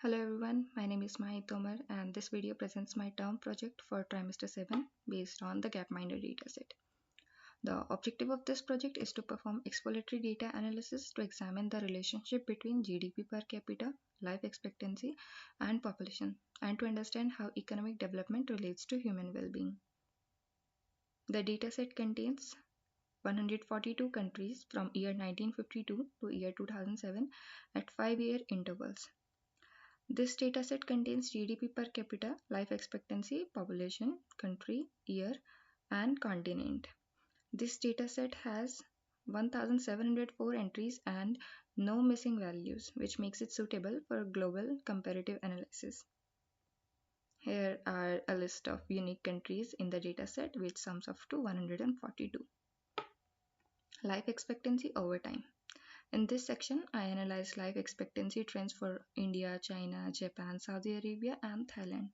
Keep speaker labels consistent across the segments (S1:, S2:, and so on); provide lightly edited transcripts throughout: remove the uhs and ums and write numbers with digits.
S1: Hello everyone, my name is Mahi Tomar and this video presents my term project for trimester 7 based on the Gapminder dataset. The objective of this project is to perform exploratory data analysis to examine the relationship between GDP per capita, life expectancy, and population, and to understand how economic development relates to human well-being. The dataset contains 142 countries from year 1952 to year 2007 at 5-year intervals. This dataset contains GDP per capita, life expectancy, population, country, year, and continent. This dataset has 1704 entries and no missing values, which makes it suitable for global comparative analysis. Here are a list of unique countries in the dataset, which sums up to 142. Life expectancy over time. In this section, I analyze life expectancy trends for India, China, Japan, Saudi Arabia, and Thailand.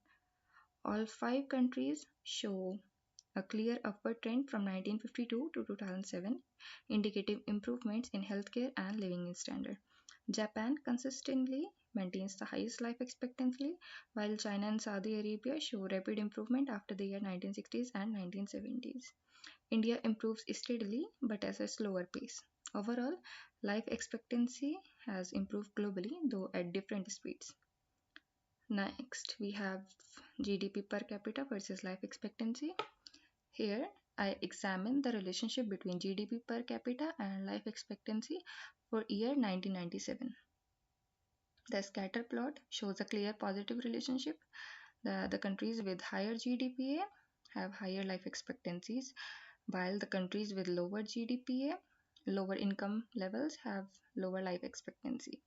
S1: All 5 countries show a clear upward trend from 1952 to 2007, indicating improvements in healthcare and living standard. Japan consistently maintains the highest life expectancy, while China and Saudi Arabia show rapid improvement after the year 1960s and 1970s. India improves steadily but at a slower pace. Overall, life expectancy has improved globally, though at different speeds. Next, we have GDP per capita versus life expectancy. Here, I examine the relationship between GDP per capita and life expectancy for year 1997. The scatter plot shows a clear positive relationship. The countries with higher GDPA have higher life expectancies, while the countries with lower GDPA, lower income levels, have lower life expectancy.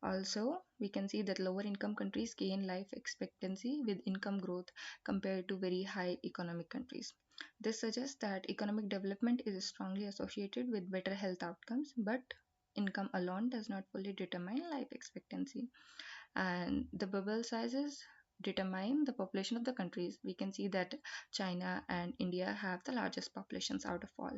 S1: Also, we can see that lower income countries gain life expectancy with income growth compared to very high economic countries. This suggests that economic development is strongly associated with better health outcomes, but income alone does not fully determine life expectancy. And the bubble sizes determine the population of the countries. We can see that China and India have the largest populations out of all.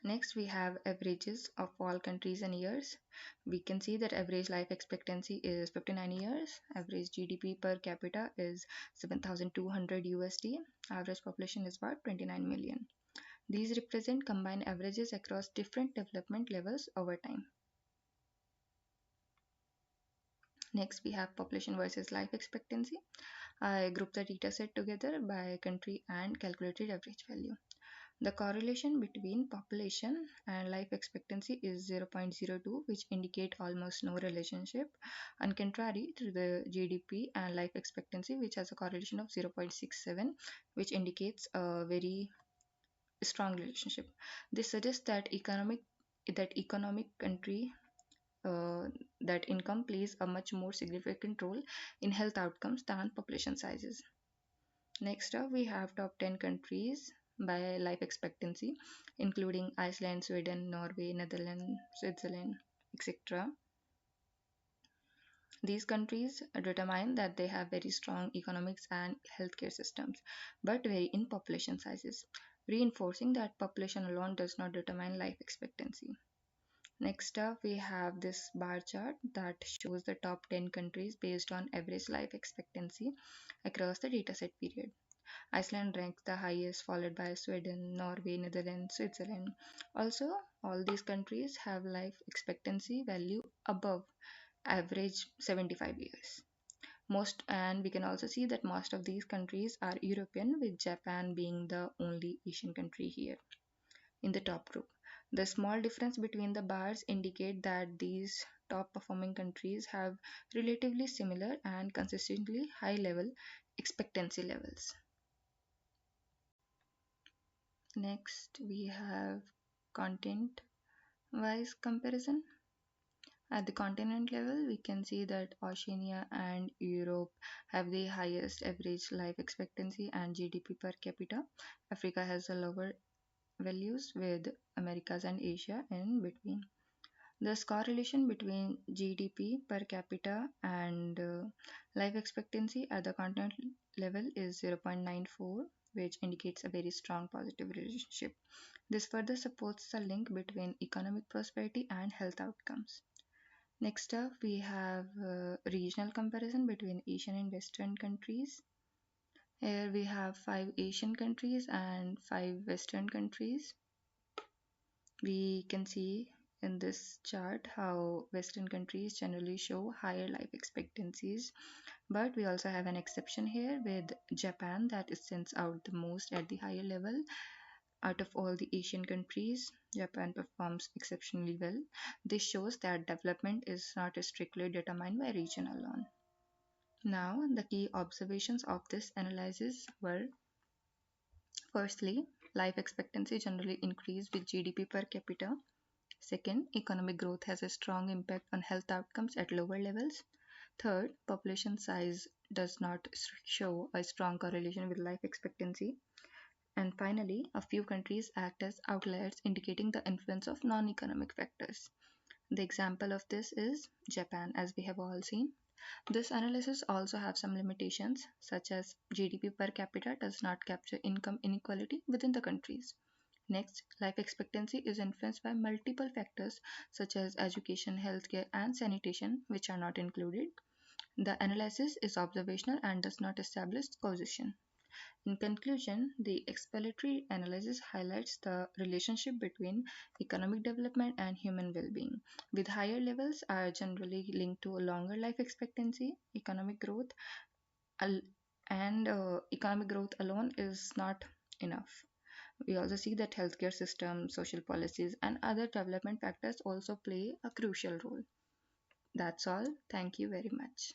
S1: Next, we have averages of all countries and years. We can see that average life expectancy is 59 years, average GDP per capita is 7,200 USD, average population is about 29 million. These represent combined averages across different development levels over time. Next, we have population versus life expectancy. I grouped the dataset together by country and calculated average value. The correlation between population and life expectancy is 0.02, which indicate almost no relationship, on contrary to the GDP and life expectancy, which has a correlation of 0.67, which indicates a very strong relationship. This suggests that economic country that income plays a much more significant role in health outcomes than population sizes. Next up, we have top 10 countries by life expectancy, including Iceland, Sweden, Norway, Netherlands, Switzerland, etc. These countries determine that they have very strong economics and healthcare systems, but vary in population sizes, reinforcing that population alone does not determine life expectancy. Next up, we have this bar chart that shows the top 10 countries based on average life expectancy across the dataset period. Iceland ranks the highest, followed by Sweden, Norway, Netherlands, Switzerland. Also, all these countries have life expectancy value above average 75 years. And we can also see that most of these countries are European, with Japan being the only Asian country here in the top group. The small difference between the bars indicate that these top performing countries have relatively similar and consistently high level expectancy levels. Next, we have content wise comparison. At the continent level, we can see that Oceania and Europe have the highest average life expectancy and GDP per capita. Africa has the lower values, with Americas and Asia in between. This correlation between GDP per capita and life expectancy at the continent level is 0.94, which indicates a very strong positive relationship. This further supports the link between economic prosperity and health outcomes. Next up, we have regional comparison between Asian and Western countries. Here we have 5 Asian countries and 5 Western countries. We can see in this chart how Western countries generally show higher life expectancies, but we also have an exception here with Japan that stands out the most at the higher level. Out of all the Asian countries, Japan performs exceptionally well. This shows that development is not strictly determined by region alone. Now, the key observations of this analysis were: firstly, life expectancy generally increased with GDP per capita. Second, economic growth has a strong impact on health outcomes at lower levels. Third, population size does not show a strong correlation with life expectancy. And finally, a few countries act as outliers, indicating the influence of non economic factors. The example of this is Japan, as we have all seen. This analysis also has some limitations, such as GDP per capita does not capture income inequality within the countries. Next, life expectancy is influenced by multiple factors such as education, healthcare, and sanitation, which are not included. The analysis is observational and does not establish causation. In conclusion, the exploratory analysis highlights the relationship between economic development and human well being, with higher levels are generally linked to a longer life expectancy. Al- Economic growth alone is not enough. We also see that healthcare system, social policies, and other development factors also play a crucial role. That's all. Thank you very much.